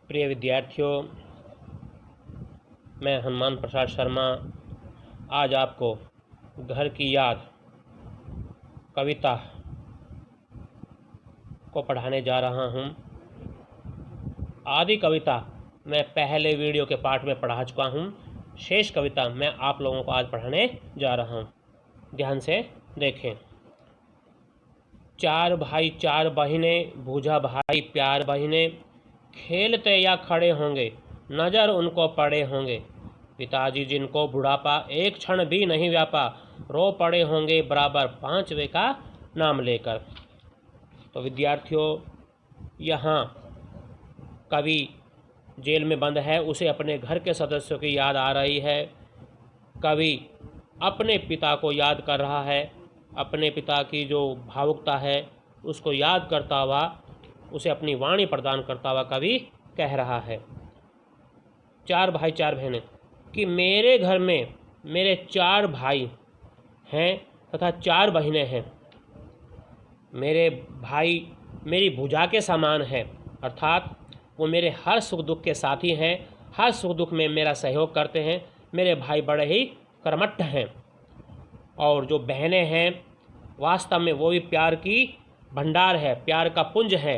प्रिय विद्यार्थियों, मैं हनुमान प्रसाद शर्मा आज आपको घर की याद कविता को पढ़ाने जा रहा हूँ। आदि कविता मैं पहले वीडियो के पार्ट में पढ़ा चुका हूँ। शेष कविता मैं आप लोगों को आज पढ़ाने जा रहा हूँ। ध्यान से देखें। चार भाई चार बहिनें, बूझा भाई प्यार बहिनें, खेलते या खड़े होंगे, नज़र उनको पड़े होंगे। पिताजी जिनको बुढ़ापा एक क्षण भी नहीं व्यापा, रो पड़े होंगे बराबर पांचवे का नाम लेकर। तो विद्यार्थियों, यहाँ कवि जेल में बंद है, उसे अपने घर के सदस्यों की याद आ रही है। कवि अपने पिता को याद कर रहा है, अपने पिता की जो भावुकता है उसको याद करता हुआ, उसे अपनी वाणी प्रदान करता हुआ कवि कह रहा है। चार भाई चार बहनें कि मेरे घर में मेरे चार भाई हैं तथा चार बहनें हैं। मेरे भाई मेरी भुजा के समान हैं, अर्थात वो मेरे हर सुख दुख के साथी हैं, हर सुख दुख में मेरा सहयोग करते हैं। मेरे भाई बड़े ही कर्मठ हैं। और जो बहनें हैं वास्तव में वो भी प्यार की भंडार है, प्यार का पुंज है।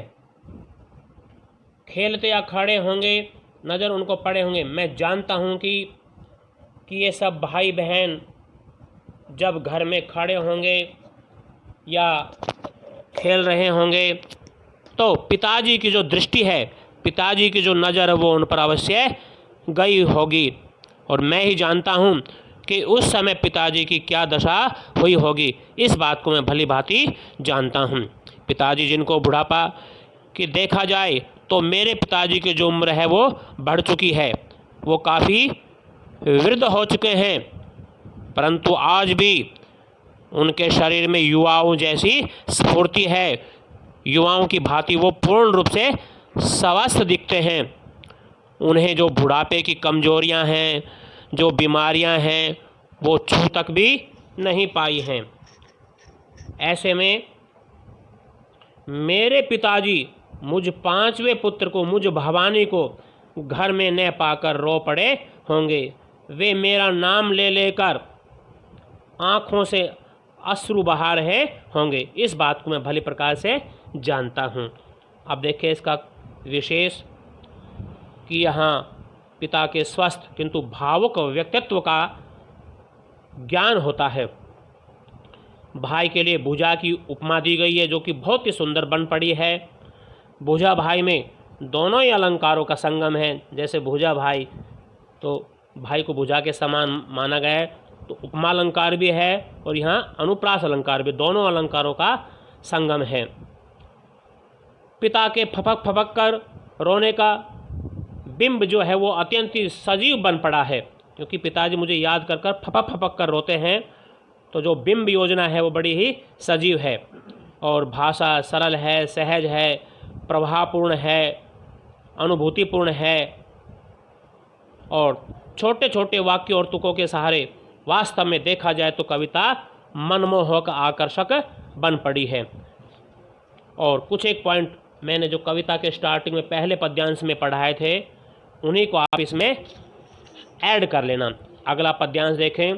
खेलते या खड़े होंगे, नज़र उनको पड़े होंगे। मैं जानता हूँ कि ये सब भाई बहन जब घर में खड़े होंगे या खेल रहे होंगे तो पिताजी की जो दृष्टि है, पिताजी की जो नज़र है वो उन पर अवश्य गई होगी। और मैं ही जानता हूँ कि उस समय पिताजी की क्या दशा हुई होगी। इस बात को मैं भली भांति जानता हूँ। पिताजी जिनको बुढ़ापा कि देखा जाए तो मेरे पिताजी की जो उम्र है वो बढ़ चुकी है, वो काफ़ी वृद्ध हो चुके हैं, परंतु आज भी उनके शरीर में युवाओं जैसी स्फूर्ति है। युवाओं की भांति वो पूर्ण रूप से स्वस्थ दिखते हैं। उन्हें जो बुढ़ापे की कमजोरियां हैं, जो बीमारियां हैं, वो छू तक भी नहीं पाई हैं। ऐसे में मेरे पिताजी मुझ पांचवें पुत्र को, मुझ भवानी को घर में न पाकर रो पड़े होंगे। वे मेरा नाम ले लेकर आँखों से अश्रु बहा रहे होंगे। इस बात को मैं भली प्रकार से जानता हूँ। अब देखिए इसका विशेष कि यहाँ पिता के स्वस्थ किंतु भावुक व्यक्तित्व का ज्ञान होता है। भाई के लिए भुजा की उपमा दी गई है, जो कि बहुत ही सुंदर बन पड़ी है। भुजा भाई में दोनों ही अलंकारों का संगम है। जैसे भुजा भाई, तो भाई को भुजा के समान माना गया है, तो उपमा अलंकार भी है और यहाँ अनुप्रास अलंकार भी, दोनों अलंकारों का संगम है। पिता के फपक फपक कर रोने का बिंब जो है वो अत्यंत ही सजीव बन पड़ा है, क्योंकि पिताजी मुझे याद कर कर फपक फपक कर रोते हैं। तो जो बिंब योजना है वो बड़ी ही सजीव है और भाषा सरल है, सहज है, प्रभावपूर्ण है, अनुभूतिपूर्ण है और छोटे छोटे वाक्यों और तुकों के सहारे वास्तव में देखा जाए तो कविता मनमोहक आकर्षक बन पड़ी है। और कुछ एक पॉइंट मैंने जो कविता के स्टार्टिंग में पहले पद्यांश में पढ़ाए थे, उन्हीं को आप इसमें ऐड कर लेना। अगला पद्यांश देखें।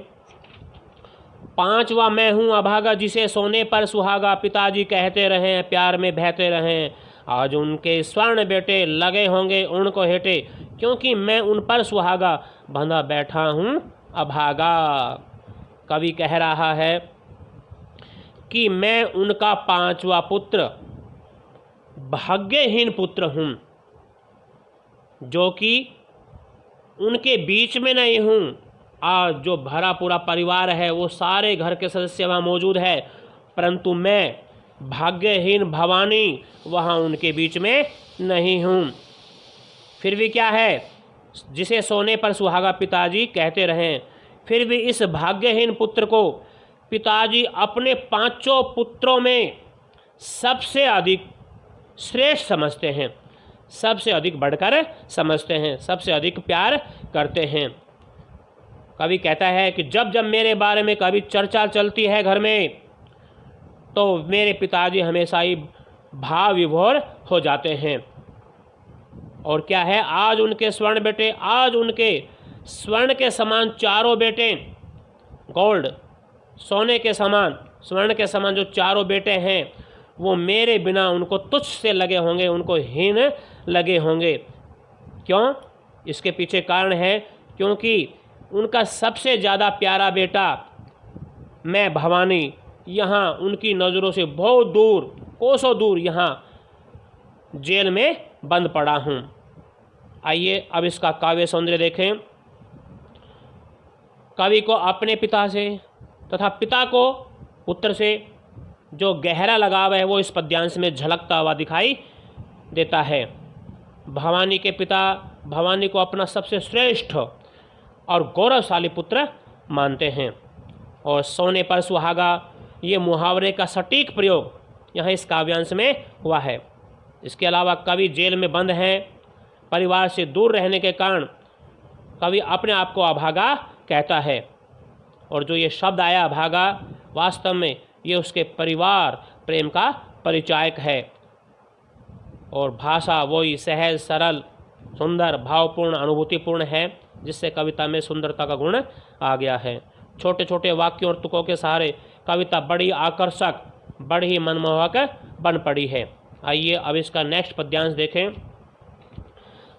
पांचवा मैं हूँ अभागा, जिसे सोने पर सुहागा, पिताजी कहते रहें प्यार में बहते रहें। आज उनके स्वर्ण बेटे लगे होंगे उनको हेटे, क्योंकि मैं उन पर सुहागा, बंधा बैठा हूँ अभागा। कवि कह रहा है कि मैं उनका पांचवा पुत्र, भाग्यहीन पुत्र हूँ, जो कि उनके बीच में नहीं हूँ। आज जो भरा पूरा परिवार है वो सारे घर के सदस्य वहाँ मौजूद है, परंतु मैं भाग्यहीन भवानी वहाँ उनके बीच में नहीं हूँ। फिर भी क्या है, जिसे सोने पर सुहागा पिताजी कहते रहें। फिर भी इस भाग्यहीन पुत्र को पिताजी अपने पांचों पुत्रों में सबसे अधिक श्रेष्ठ समझते हैं, सबसे अधिक बढ़कर समझते हैं, सबसे अधिक प्यार करते हैं। कवि कहता है कि जब जब मेरे बारे में कभी चर्चा चलती है घर में, तो मेरे पिताजी हमेशा ही भाव विभोर हो जाते हैं। और क्या है, आज उनके स्वर्ण बेटे, आज उनके स्वर्ण के समान चारों बेटे, गोल्ड सोने के समान, स्वर्ण के समान जो चारों बेटे हैं, वो मेरे बिना उनको तुच्छ से लगे होंगे, उनको हीन लगे होंगे। क्यों? इसके पीछे कारण है क्योंकि उनका सबसे ज़्यादा प्यारा बेटा मैं भवानी यहाँ उनकी नज़रों से बहुत दूर, कोसों दूर यहाँ जेल में बंद पड़ा हूँ। आइए अब इसका काव्य सौंदर्य देखें। कवि को अपने पिता से तथा पिता को पुत्र से जो गहरा लगाव है वो इस पद्यांश में झलकता हुआ दिखाई देता है। भवानी के पिता भवानी को अपना सबसे श्रेष्ठ और गौरवशाली पुत्र मानते हैं और सोने पर सुहागा ये मुहावरे का सटीक प्रयोग यहाँ इस काव्यांश में हुआ है। इसके अलावा कवि जेल में बंद हैं, परिवार से दूर रहने के कारण कवि अपने आप को अभागा कहता है और जो ये शब्द आया अभागा, वास्तव में ये उसके परिवार प्रेम का परिचायक है और भाषा वही सहज, सरल, सुंदर, भावपूर्ण, अनुभूतिपूर्ण है जिससे कविता में सुंदरता का गुण आ गया है। छोटे छोटे वाक्यों और तुकों के सहारे कविता बड़ी आकर्षक, बड़ी मनमोहक बन पड़ी है। आइए अब इसका नेक्स्ट पद्यांश देखें।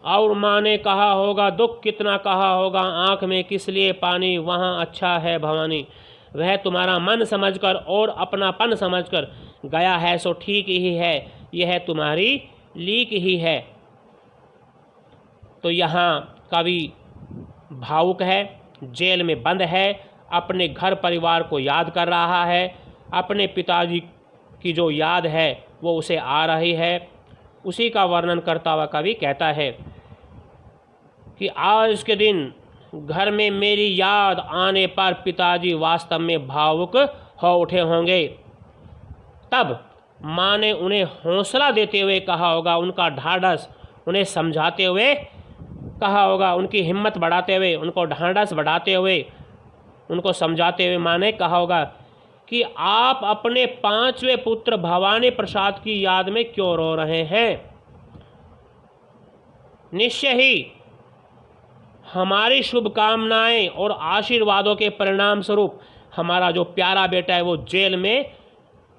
और माँ ने कहा होगा दुख कितना कहा होगा, आँख में किस लिए पानी, वहाँ अच्छा है भवानी। वह तुम्हारा मन समझकर और अपनापन समझकर गया है सो ठीक ही है, यह तुम्हारी लीक ही है। तो यहाँ कवि भावुक है, जेल में बंद है, अपने घर परिवार को याद कर रहा है, अपने पिताजी की जो याद है वो उसे आ रही है। उसी का वर्णन करता हुआ कवि कहता है कि आज के दिन घर में मेरी याद आने पर पिताजी वास्तव में भावुक हो उठे होंगे। तब माँ ने उन्हें हौसला देते हुए कहा होगा, उनका ढाढ़स उन्हें समझाते हुए कहा होगा, उनकी हिम्मत बढ़ाते हुए, उनको ढाढ़स बढ़ाते हुए, उनको समझाते हुए माँ ने कहा होगा कि आप अपने 5वें पुत्र भवानी प्रसाद की याद में क्यों रो रहे हैं। निश्चय ही हमारी शुभकामनाएं और आशीर्वादों के परिणाम स्वरूप हमारा जो प्यारा बेटा है वो जेल में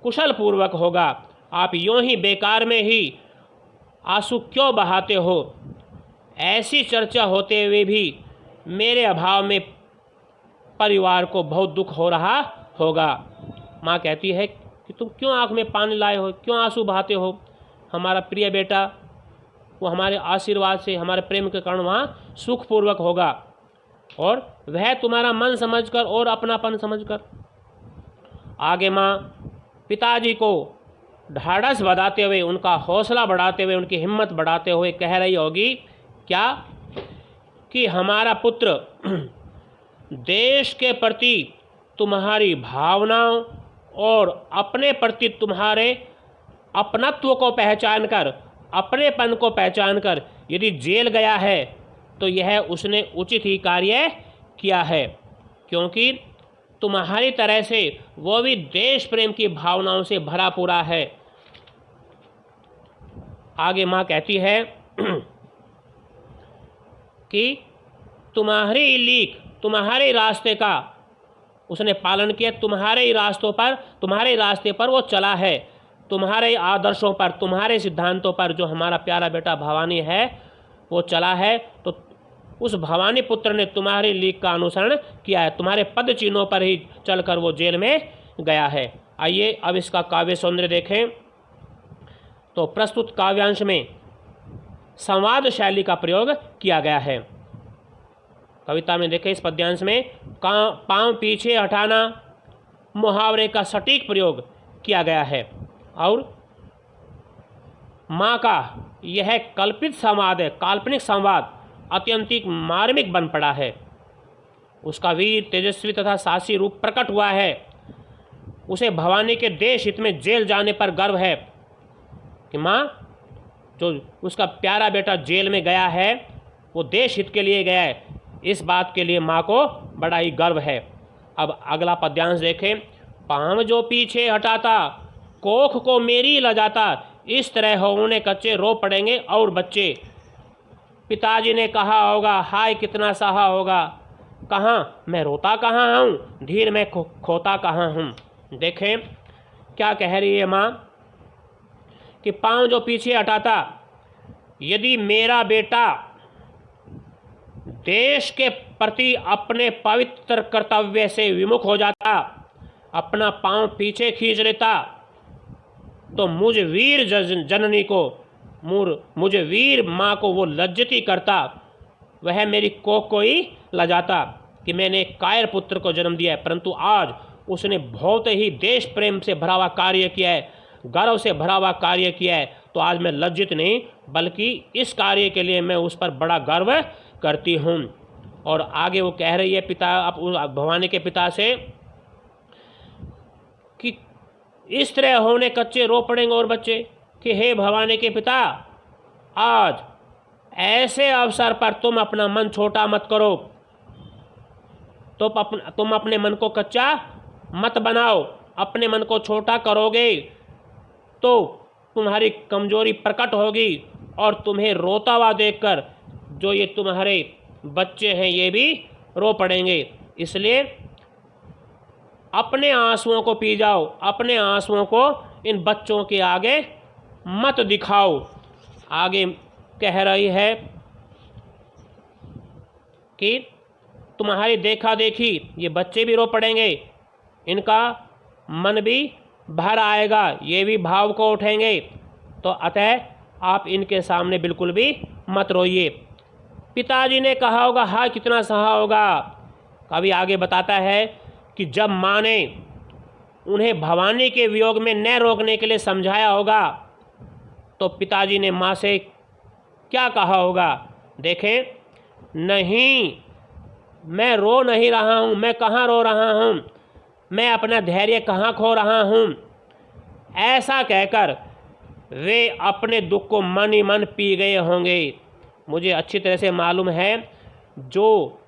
कुशल पूर्वक होगा। आप यूं ही बेकार में ही आंसू क्यों बहाते हो। ऐसी चर्चा होते हुए भी मेरे अभाव में परिवार को बहुत दुख हो रहा होगा। माँ कहती है कि तुम क्यों आँख में पानी लाए हो, क्यों आंसू बहाते हो। हमारा प्रिय बेटा वो हमारे आशीर्वाद से, हमारे प्रेम के कारण वहाँ सुखपूर्वक होगा और वह तुम्हारा मन समझकर और अपनापन समझकर। आगे माँ पिताजी को ढाढ़स बढ़ाते हुए, उनका हौसला बढ़ाते हुए, उनकी हिम्मत बढ़ाते हुए कह रही होगी क्या कि हमारा पुत्र देश के प्रति तुम्हारी भावनाओं और अपने प्रति तुम्हारे अपनत्व को पहचान कर, अपनेपन को पहचान कर यदि जेल गया है तो यह उसने उचित ही कार्य किया है, क्योंकि तुम्हारी तरह से वो भी देश प्रेम की भावनाओं से भरा पूरा है। आगे माँ कहती है कि तुम्हारी लीक, तुम्हारे रास्ते का उसने पालन किया, तुम्हारे रास्ते पर वो चला है, तुम्हारे आदर्शों पर, तुम्हारे सिद्धांतों पर जो हमारा प्यारा बेटा भवानी है वो चला है। तो उस भवानी पुत्र ने तुम्हारी लीक का अनुसरण किया है, तुम्हारे पद चिन्हों पर ही चलकर वो जेल में गया है। आइए अब इसका काव्य सौंदर्य देखें। तो प्रस्तुत काव्यांश में संवाद शैली का प्रयोग किया गया है। कविता में देखें, इस पद्यांश में पाँव पीछे हटाना मुहावरे का सटीक प्रयोग किया गया है और माँ का यह कल्पित संवाद है, काल्पनिक संवाद अत्यंतिक मार्मिक बन पड़ा है। उसका वीर, तेजस्वी तथा साहसी रूप प्रकट हुआ है। उसे भवानी के देश हित में जेल जाने पर गर्व है कि माँ जो उसका प्यारा बेटा जेल में गया है वो देश हित के लिए गया है, इस बात के लिए माँ को बड़ा ही गर्व है। अब अगला पद्यांश देखें। पाँव जो पीछे हटाता, कोख को मेरी लजाता, इस तरह होने कच्चे रो पड़ेंगे और बच्चे। पिताजी ने कहा होगा, हाय कितना सहा होगा, कहाँ मैं रोता कहाँ हूँ, धीर में खोता कहाँ हूँ। देखें क्या कह रही है माँ कि पाँव जो पीछे हटाता, यदि मेरा बेटा देश के प्रति अपने पवित्र कर्तव्य से विमुख हो जाता, अपना पाँव पीछे खींच लेता, तो मुझ वीर जननी को, मुझे वीर माँ को वो लज्जित ही करता, वह मेरी कोख को ही लजाता कि मैंने एक कायर पुत्र को जन्म दिया है। परंतु आज उसने बहुत ही देश प्रेम से भरा हुआ कार्य किया है, गर्व से भरा हुआ कार्य किया है, तो आज मैं लज्जित नहीं बल्कि इस कार्य के लिए मैं उस पर बड़ा गर्व करती हूँ। और आगे वो कह रही है भवानी के पिता से कि इस तरह होने कच्चे रो पड़ेंगे और बच्चे कि हे भवानी के पिता, आज ऐसे अवसर पर तुम अपना मन छोटा मत करो, तो तुम अपने मन को कच्चा मत बनाओ। अपने मन को छोटा करोगे तो तुम्हारी कमजोरी प्रकट होगी और तुम्हें रोता हुआ देखकर जो ये तुम्हारे बच्चे हैं ये भी रो पड़ेंगे। इसलिए अपने आंसुओं को पी जाओ, अपने आंसुओं को इन बच्चों के आगे मत दिखाओ। आगे कह रही है कि तुम्हारी देखा देखी ये बच्चे भी रो पड़ेंगे, इनका मन भी भर आएगा, ये भी भाव को उठेंगे, तो अतः आप इनके सामने बिल्कुल भी मत रोइए। पिताजी ने कहा होगा, हाँ कितना सहा होगा। कवि आगे बताता है कि जब माँ ने उन्हें भवानी के वियोग में न रोकने के लिए समझाया होगा, तो पिताजी ने माँ से क्या कहा होगा। देखें, नहीं मैं रो नहीं रहा हूँ, मैं कहाँ रो रहा हूँ, मैं अपना धैर्य कहाँ खो रहा हूँ। ऐसा कहकर वे अपने दुख को मन ही मन पी गए होंगे। मुझे अच्छी तरह से मालूम है, जो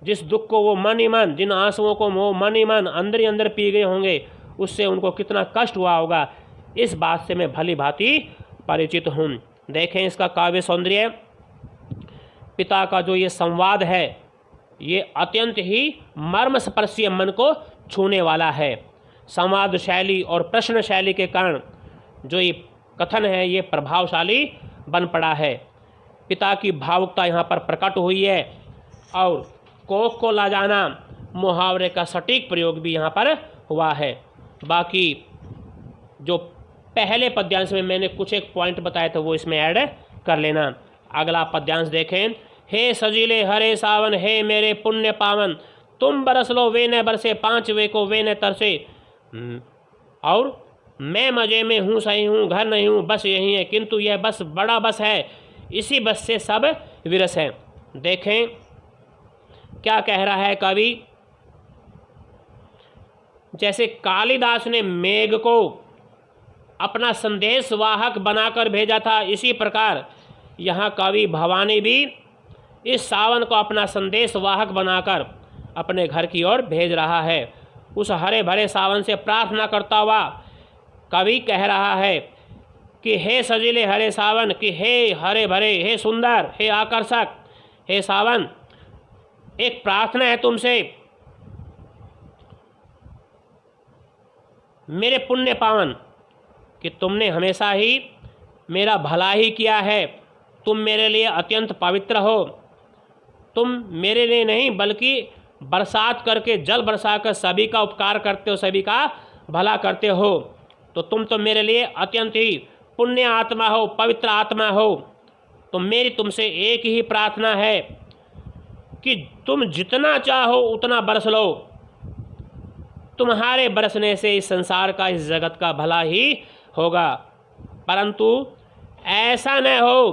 जिस दुख को वो मन ही मन, जिन आंसुओं को वो मन ही मन अंदर ही अंदर पी गए होंगे, उससे उनको कितना कष्ट हुआ होगा, इस बात से मैं भली भांति परिचित हूँ। देखें इसका काव्य सौंदर्य, पिता का जो ये संवाद है ये अत्यंत ही मर्मस्पर्शी मन को छूने वाला है। संवाद शैली और प्रश्न शैली के कारण जो ये कथन है ये प्रभावशाली बन पड़ा है। पिता की भावुकता यहाँ पर प्रकट हुई है और कोख को ला जाना मुहावरे का सटीक प्रयोग भी यहाँ पर हुआ है। बाकी जो पहले पद्यांश में मैंने कुछ एक पॉइंट बताए थे वो इसमें ऐड कर लेना। अगला पद्यांश देखें, हे सजीले हरे सावन, हे मेरे पुण्य पावन, तुम बरस लो वे न बरसे, पाँच वे को वे न तरसे। और मैं मजे में हूँ, सही हूँ, घर नहीं हूँ, बस यही है, किंतु यह बस बड़ा बस है, इसी बस से सब विरस है। देखें क्या कह रहा है कवि, जैसे कालिदास ने मेघ को अपना संदेश वाहक बनाकर भेजा था, इसी प्रकार यहाँ कवि भवानी भी इस सावन को अपना संदेश वाहक बनाकर अपने घर की ओर भेज रहा है। उस हरे भरे सावन से प्रार्थना करता हुआ कवि कह रहा है कि हे सजीले हरे सावन, कि हे हरे भरे, हे सुंदर, हे आकर्षक, हे सावन, एक प्रार्थना है तुमसे, मेरे पुण्य पावन, कि तुमने हमेशा ही मेरा भला ही किया है, तुम मेरे लिए अत्यंत पवित्र हो, तुम मेरे लिए नहीं बल्कि बरसात करके जल बरसाकर सभी का उपकार करते हो, सभी का भला करते हो, तो तुम तो मेरे लिए अत्यंत ही पुण्य आत्मा हो, पवित्र आत्मा हो। तो मेरी तुमसे एक ही प्रार्थना है कि तुम जितना चाहो उतना बरस लो, तुम्हारे बरसने से इस संसार का, इस जगत का भला ही होगा। परंतु ऐसा न हो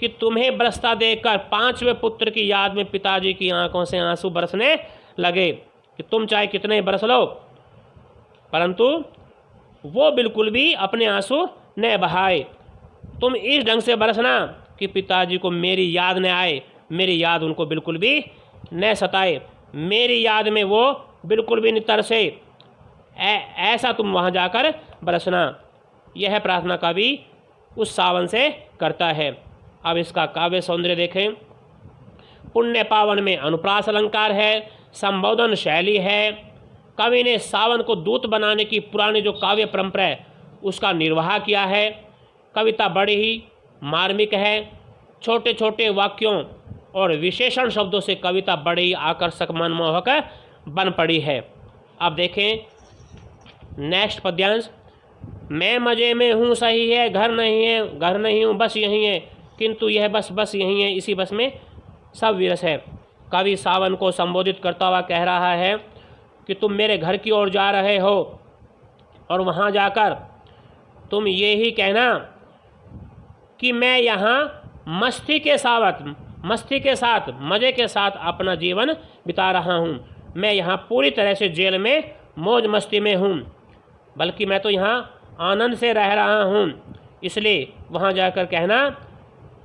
कि तुम्हें बरसता देखकर पांचवें पुत्र की याद में पिताजी की आंखों से आंसू बरसने लगे, कि तुम चाहे कितने बरस लो परंतु वो बिल्कुल भी अपने आंसू न बहाए। तुम इस ढंग से बरसना कि पिताजी को मेरी याद न आए, मेरी याद उनको बिल्कुल भी न सताए, मेरी याद में वो बिल्कुल भी नहीं तरसे, ऐसा तुम वहाँ जाकर बरसना। यह प्रार्थना कवि उस सावन से करता है। अब इसका काव्य सौंदर्य देखें। पुण्य पावन में अनुप्रास अलंकार है, संबोधन शैली है। कवि ने सावन को दूत बनाने की पुरानी जो काव्य परंपरा है उसका निर्वाह किया है। कविता बड़ी ही मार्मिक है। छोटे छोटे वाक्यों और विशेषण शब्दों से कविता बड़ी ही आकर्षक मनमोहक बन पड़ी है। अब देखें नेक्स्ट पद्यांश। मैं मज़े में हूँ सही है, घर नहीं हूँ बस यहीं है, किंतु यह बस यहीं है, इसी बस में सब विरस है। कवि सावन को संबोधित करता हुआ कह रहा है कि तुम मेरे घर की ओर जा रहे हो और वहाँ जाकर तुम ये ही कहना कि मैं यहाँ मस्ती के साथ मज़े के साथ अपना जीवन बिता रहा हूँ। मैं यहाँ पूरी तरह से जेल में मौज मस्ती में हूँ, बल्कि मैं तो यहाँ आनंद से रह रहा हूँ। इसलिए वहाँ जाकर कहना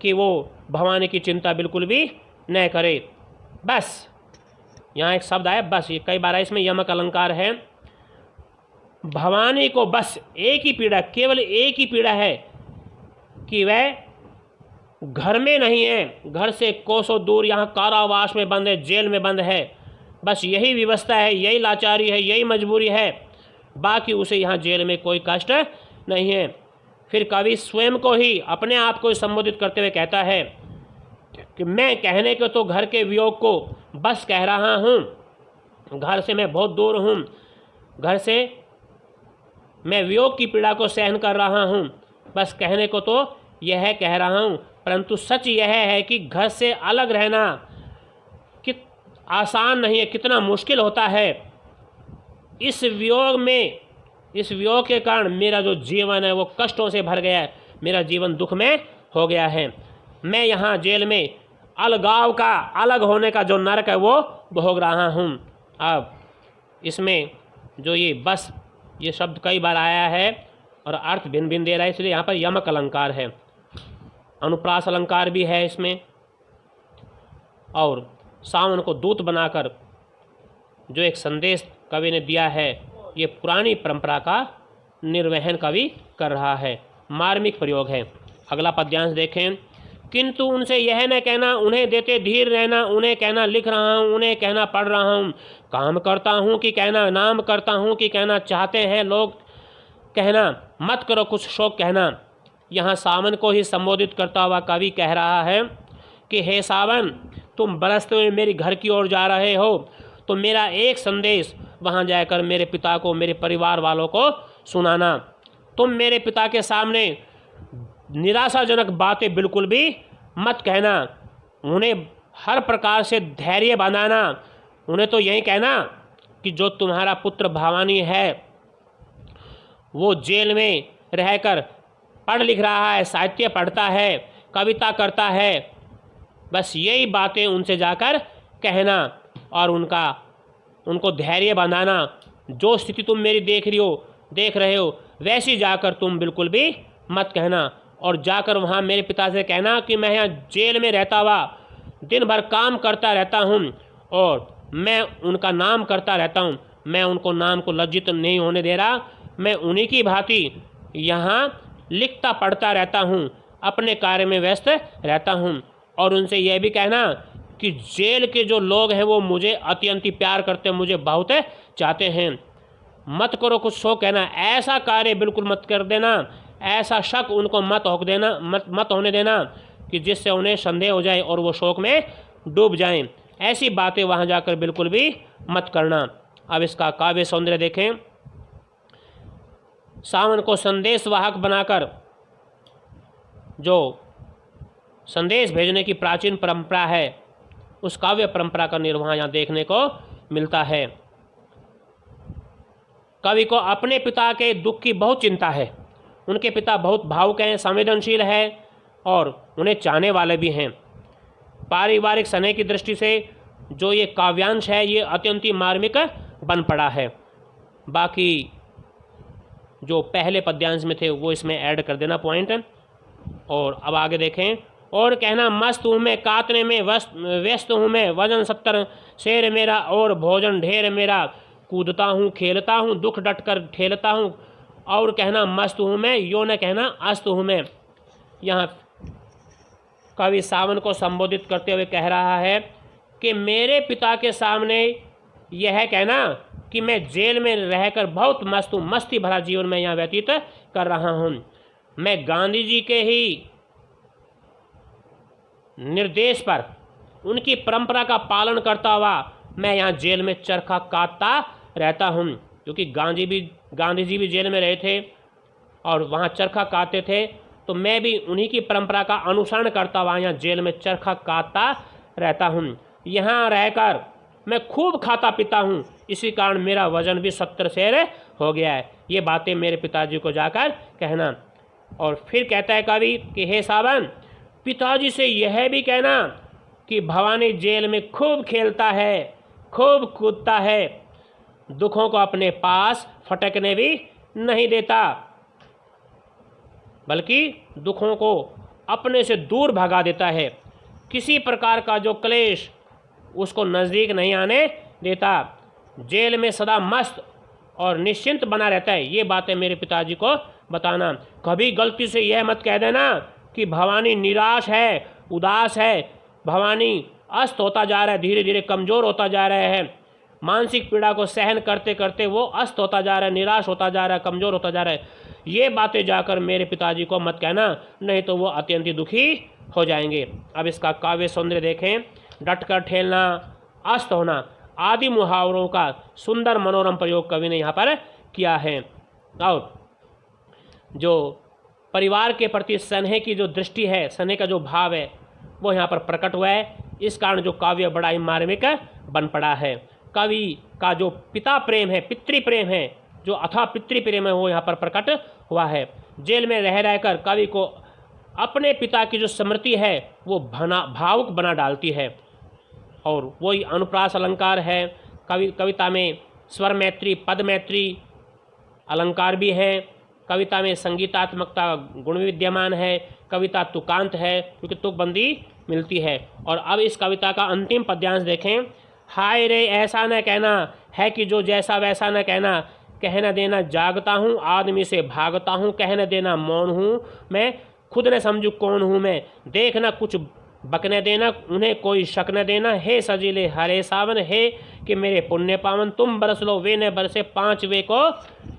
कि वो भवानी की चिंता बिल्कुल भी न करे। बस यहाँ एक शब्द आया बस, ये कई बार इसमें यमक अलंकार है। भवानी को बस एक ही पीड़ा, केवल एक ही पीड़ा है कि वह घर में नहीं है, घर से कोसों दूर यहाँ कारावास में बंद है, जेल में बंद है। बस यही व्यवस्था है, यही लाचारी है, यही मजबूरी है, बाकी उसे यहाँ जेल में कोई कष्ट नहीं है। फिर कवि स्वयं को ही अपने आप को संबोधित करते हुए कहता है कि मैं कहने को तो घर के वियोग को बस कह रहा हूँ, घर से मैं बहुत दूर हूँ, घर से मैं वियोग की पीड़ा को सहन कर रहा हूँ, बस कहने को तो यह कह रहा हूँ, परंतु सच यह है कि घर से अलग रहना आसान नहीं है, कितना मुश्किल होता है। इस वियोग के कारण मेरा जो जीवन है वो कष्टों से भर गया है, मेरा जीवन दुख में हो गया है। मैं यहाँ जेल में अलगाव का, अलग होने का जो नरक है वो भोग रहा हूँ। अब इसमें जो ये बस ये शब्द कई बार आया है और अर्थ भिन्न भिन्न दे रहा है, इसलिए यहाँ पर यमक अलंकार है। अनुप्रास अलंकार भी है इसमें। और सावन को दूत बनाकर जो एक संदेश कवि ने दिया है, ये पुरानी परंपरा का निर्वहन कवि कर रहा है। मार्मिक प्रयोग है। अगला पद्यांश देखें। किंतु उनसे यह न कहना उन्हें देते धीर रहना, उन्हें कहना लिख रहा हूँ, उन्हें कहना पढ़ रहा हूँ, काम करता हूँ कि कहना नाम करता हूँ कि कहना चाहते हैं लोग, कहना मत करो कुछ शौक कहना। यहाँ सावन को ही संबोधित करता हुआ कवि कह रहा है कि हे सावन, तुम बरसते हुए मेरी घर की ओर जा रहे हो, तो मेरा एक संदेश वहाँ जाकर मेरे पिता को, मेरे परिवार वालों को सुनाना। तुम मेरे पिता के सामने निराशाजनक बातें बिल्कुल भी मत कहना, उन्हें हर प्रकार से धैर्य बनाना। उन्हें तो यही कहना कि जो तुम्हारा पुत्र भवानी है वो जेल में रहकर पढ़ लिख रहा है, साहित्य पढ़ता है, कविता करता है, बस यही बातें उनसे जाकर कहना और उनको धैर्य बनाना। जो स्थिति तुम मेरी देख रहे हो वैसी जाकर तुम बिल्कुल भी मत कहना, और जाकर वहाँ मेरे पिता से कहना कि मैं यहाँ जेल में रहता हुआ दिन भर काम करता रहता हूँ और मैं उनका नाम करता रहता हूँ, मैं उनको नाम को लज्जित नहीं होने दे रहा, मैं उन्हीं की भांति यहाँ लिखता पढ़ता रहता हूँ, अपने कार्य में व्यस्त रहता हूँ। और उनसे यह भी कहना कि जेल के जो लोग हैं वो मुझे अत्यंत प्यार करते हैं, मुझे बहुत चाहते हैं। मत करो कुछ शौक कहना, ऐसा कार्य बिल्कुल मत कर देना, ऐसा शक उनको मत होने देना कि जिससे उन्हें संदेह हो जाए और वो शोक में डूब जाएं। ऐसी बातें वहाँ जाकर बिल्कुल भी मत करना। अब इसका काव्य सौंदर्य देखें। सावन को संदेश वाहक बनाकर जो संदेश भेजने की प्राचीन परंपरा है, उस काव्य परंपरा का निर्वहन यहाँ देखने को मिलता है। कवि को अपने पिता के दुख की बहुत चिंता है। उनके पिता बहुत भावुक हैं, संवेदनशील हैं और उन्हें चाहने वाले भी हैं। पारिवारिक स्नेह की दृष्टि से जो ये काव्यांश है ये अत्यंत मार्मिक बन पड़ा है। बाकी जो पहले पद्यांश में थे वो इसमें ऐड कर देना पॉइंट। और अब आगे देखें। और कहना मस्त हूँ मैं, कातने में व्यस्त हूँ मैं, वजन 70 शेर मेरा और भोजन ढेर मेरा, कूदता हूँ खेलता हूँ दुख डट कर ठेलता हूँ। और कहना मस्त हूँ मैं, यो न कहना अस्त हूँ मैं। यहाँ कवि सावन को संबोधित करते हुए कह रहा है कि मेरे पिता के सामने यह कहना कि मैं जेल में रहकर बहुत मस्त हूँ, मस्ती भरा जीवन में यहाँ व्यतीत कर रहा हूँ। मैं गांधी जी के ही निर्देश पर, उनकी परंपरा का पालन करता हुआ मैं यहाँ जेल में चरखा काटता रहता हूँ, क्योंकि गांधी जी भी जेल में रहे थे और वहाँ चरखा काटते थे। तो मैं भी उन्हीं की परंपरा का अनुसरण करता हुआ यहाँ जेल में चरखा काटता रहता हूँ। यहाँ रहकर मैं खूब खाता पीता हूँ, इसी कारण मेरा वजन भी 70 सेर हो गया है। ये बातें मेरे पिताजी को जाकर कहना। और फिर कहता है कवि कि हे सावन, पिताजी से यह भी कहना कि भवानी जेल में खूब खेलता है, खूब कूदता है, दुखों को अपने पास फटकने भी नहीं देता, बल्कि दुखों को अपने से दूर भगा देता है। किसी प्रकार का जो क्लेश उसको नज़दीक नहीं आने देता। जेल में सदा मस्त और निश्चिंत बना रहता है। ये बातें मेरे पिताजी को बताना। कभी गलती से यह मत कह देना कि भवानी निराश है, उदास है, भवानी अस्त होता जा रहा है, धीरे धीरे कमज़ोर होता जा रहा है, मानसिक पीड़ा को सहन करते करते वो अस्त होता जा रहा है, निराश होता जा रहा है, कमज़ोर होता जा रहा है। ये बातें जाकर मेरे पिताजी को मत कहना, नहीं तो वो अत्यंत ही दुखी हो जाएंगे। अब इसका काव्य सौंदर्य देखें। डटकर ठेलना, अस्त होना आदि मुहावरों का सुंदर मनोरम प्रयोग कवि ने यहाँ पर किया है। और जो परिवार के प्रति स्नेह की जो दृष्टि है, स्नेह का जो भाव है, वो यहाँ पर प्रकट हुआ है। इस कारण जो काव्य बड़ा ही मार्मिक बन पड़ा है। कवि का जो पिता प्रेम है, पितृ प्रेम है, जो अथाह पितृ प्रेम है, वो यहाँ पर प्रकट हुआ है। जेल में रह रहकर कवि को अपने पिता की जो स्मृति है वो भावुक बना डालती है। और वही अनुप्रास अलंकार है। कविता में स्वर मैत्री, पद मैत्री अलंकार भी हैं। कविता में संगीतात्मकता गुण विद्यमान है। कविता तुकांत है, क्योंकि तुकबंदी मिलती है। और अब इस कविता का अंतिम पद्यांश देखें। हाय रे ऐसा न कहना है कि जो जैसा वैसा न कहना, कहना देना जागता हूँ आदमी से भागता हूँ, कहना देना मौन हूँ मैं, खुद न समझू कौन हूँ मैं, देखना कुछ बकने देना उन्हें कोई शक न देना। हे सजीले हरे सावन, हे कि मेरे पुण्य पावन, तुम बरस लो वे न बरसे, पाँच वे को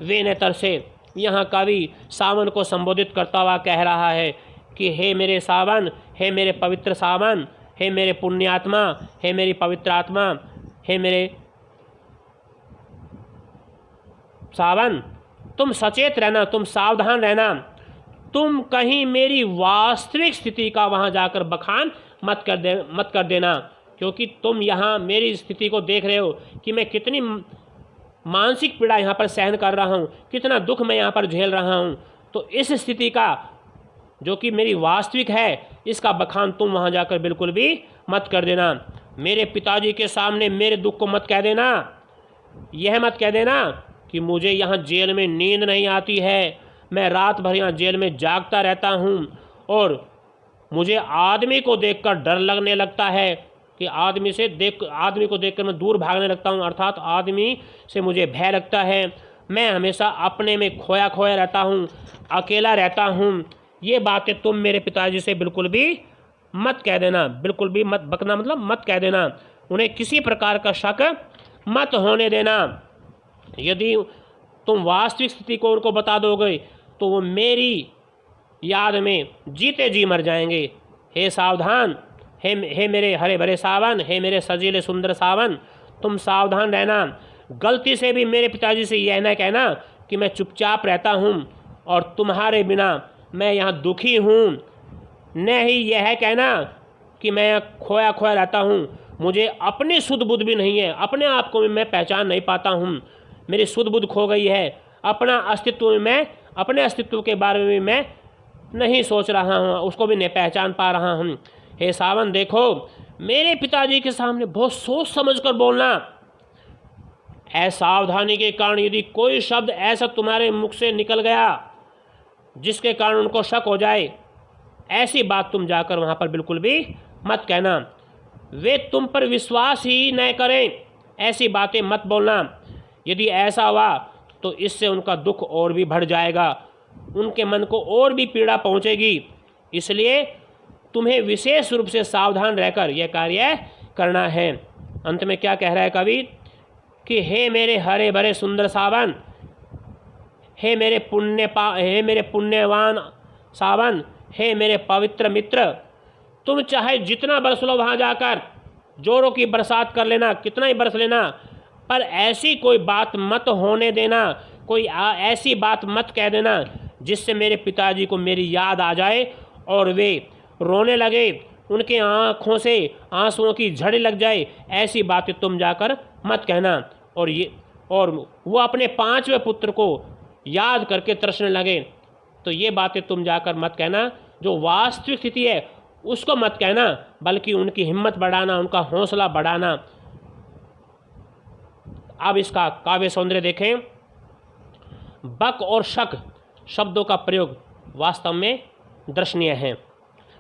वे न तरसे। यहाँ कवि सावन को संबोधित करता हुआ कह रहा है कि हे मेरे सावन, हे मेरे पवित्र सावन, हे मेरे पुण्यात्मा, हे मेरी पवित्र आत्मा, हे मेरे सावन, तुम सचेत रहना, तुम सावधान रहना, तुम कहीं मेरी वास्तविक स्थिति का वहाँ जाकर बखान मत कर देना, क्योंकि तुम यहाँ मेरी स्थिति को देख रहे हो कि मैं कितनी मानसिक पीड़ा यहाँ पर सहन कर रहा हूँ, कितना दुख मैं यहाँ पर झेल रहा हूँ। तो इस स्थिति का जो कि मेरी वास्तविक है, इसका बखान तुम वहाँ जाकर बिल्कुल भी मत कर देना। मेरे पिताजी के सामने मेरे दुख को मत कह देना। यह मत कह देना कि मुझे यहाँ जेल में नींद नहीं आती है, मैं रात भर यहाँ जेल में जागता रहता हूँ और मुझे आदमी को देखकर डर लगने लगता है कि आदमी को देखकर मैं दूर भागने लगता हूँ, अर्थात आदमी से मुझे भय लगता है। मैं हमेशा अपने में खोया खोया रहता हूँ, अकेला रहता हूँ। ये बातें तुम मेरे पिताजी से बिल्कुल भी मत कह देना, बिल्कुल भी मत बकना, मतलब मत कह देना। उन्हें किसी प्रकार का शक मत होने देना। यदि तुम वास्तविक स्थिति को उनको बता दोगे तो वो मेरी याद में जीते जी मर जाएंगे। हे सावधान, हे मेरे हरे भरे सावन, हे मेरे सजीले सुंदर सावन, तुम सावधान रहना। गलती से भी मेरे पिताजी से यह न कहना कि मैं चुपचाप रहता हूँ और तुम्हारे बिना मैं यहाँ दुखी हूँ, न ही यह कहना कि मैं खोया खोया रहता हूँ, मुझे अपनी सुध बुध भी नहीं है, अपने आप को भी मैं पहचान नहीं पाता हूँ, मेरी सुध बुध खो गई है, अपना अस्तित्व में मैं अपने अस्तित्व के बारे में मैं नहीं सोच रहा हूँ, उसको भी नहीं पहचान पा रहा हूँ। हे सावन देखो, मेरे पिताजी के सामने बहुत सोच समझ कर बोलना। असावधानी के कारण यदि कोई शब्द ऐसा तुम्हारे मुख से निकल गया जिसके कारण उनको शक हो जाए, ऐसी बात तुम जाकर वहाँ पर बिल्कुल भी मत कहना। वे तुम पर विश्वास ही न करें, ऐसी बातें मत बोलना। यदि ऐसा हुआ तो इससे उनका दुख और भी बढ़ जाएगा, उनके मन को और भी पीड़ा पहुँचेगी। इसलिए तुम्हें विशेष रूप से सावधान रहकर यह कार्य करना है। अंत में क्या कह रहा है कवि कि हे मेरे हरे भरे सुंदर सावन, हे मेरे पुण्यवान सावन, हे मेरे पवित्र मित्र, तुम चाहे जितना बरस लो वहाँ जाकर, जोरों की बरसात कर लेना, कितना ही बरस लेना, पर ऐसी कोई बात मत होने देना, कोई ऐसी बात मत कह देना जिससे मेरे पिताजी को मेरी याद आ जाए और वे रोने लगे, उनके आँखों से आंसुओं की झड़ी लग जाए। ऐसी बातें तुम जाकर मत कहना। और वो अपने 5वें पुत्र को याद करके तरसने लगे। तो ये बातें तुम जाकर मत कहना, जो वास्तविक स्थिति है उसको मत कहना, बल्कि उनकी हिम्मत बढ़ाना, उनका हौसला बढ़ाना। अब इसका काव्य सौंदर्य देखें। बक और शक शब्दों का प्रयोग वास्तव में दर्शनीय है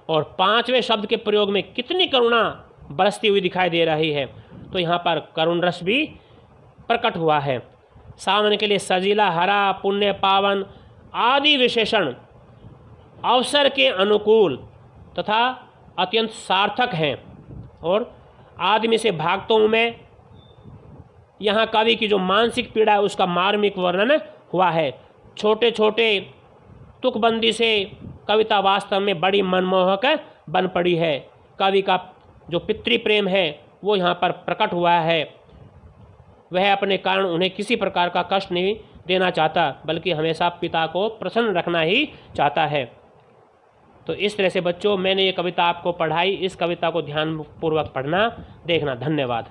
और 5वें शब्द के प्रयोग में कितनी करुणा बरसती हुई दिखाई दे रही है। तो यहाँ पर करुण रस भी प्रकट हुआ है। सावन के लिए सजीला, हरा, पुण्य, पावन आदि विशेषण अवसर के अनुकूल तथा अत्यंत सार्थक हैं और आदमी से भागता हूँ मैं, यहाँ कवि की जो मानसिक पीड़ा है उसका मार्मिक वर्णन हुआ है। छोटे छोटे तुकबंदी से कविता वास्तव में बड़ी मनमोहक बन पड़ी है। कवि का जो पितृ प्रेम है वो यहाँ पर प्रकट हुआ है। वह अपने कारण उन्हें किसी प्रकार का कष्ट नहीं देना चाहता, बल्कि हमेशा पिता को प्रसन्न रखना ही चाहता है। तो इस तरह से बच्चों मैंने ये कविता आपको पढ़ाई। इस कविता को ध्यानपूर्वक पढ़ना, देखना। धन्यवाद।